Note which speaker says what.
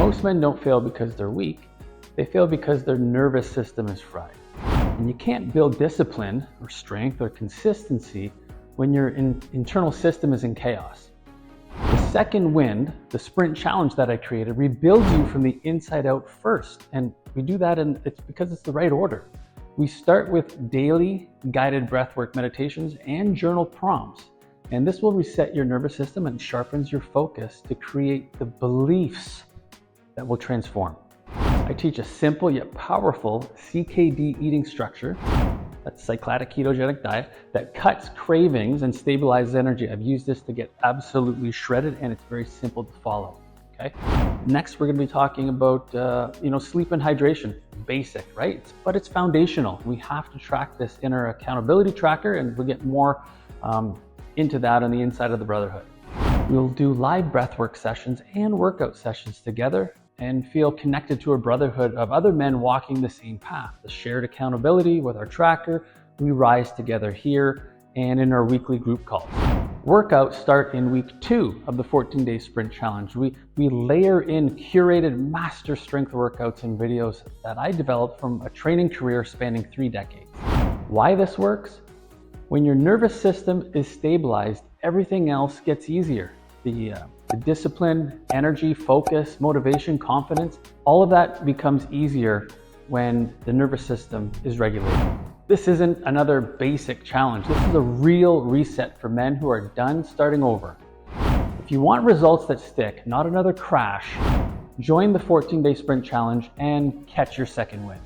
Speaker 1: Most men don't fail because they're weak. They fail because their nervous system is fried. And you can't build discipline or strength or consistency when your internal system is in chaos. The second wind, the sprint challenge that I created, rebuilds you from the inside out first. And we do that, and it's because it's the right order. We start with daily guided breathwork meditations and journal prompts. And this will reset your nervous system and sharpens your focus to create the beliefs that will transform. I teach a simple yet powerful CKD eating structure, that's cyclic ketogenic diet, that cuts cravings and stabilizes energy. I've used this to get absolutely shredded, and it's very simple to follow. Okay. Next, we're going to be talking about sleep and hydration. Basic, right? But it's foundational. We have to track this in our accountability tracker, and we'll get more into that on the inside of the Brotherhood. We'll do live breathwork sessions and workout sessions together and feel connected to a brotherhood of other men walking the same path. The shared accountability with our tracker. We rise together here and in our weekly group calls. Workouts start in week 2 of the 14-day sprint challenge. We layer in curated master strength workouts and videos that I developed from a training career spanning 3 decades. Why this works? When your nervous system is stabilized, everything else gets easier. The discipline, energy, focus, motivation, confidence, all of that becomes easier when the nervous system is regulated. This isn't another basic challenge. This is a real reset for men who are done starting over. If you want results that stick, not another crash, join the 14-day sprint challenge and catch your second win.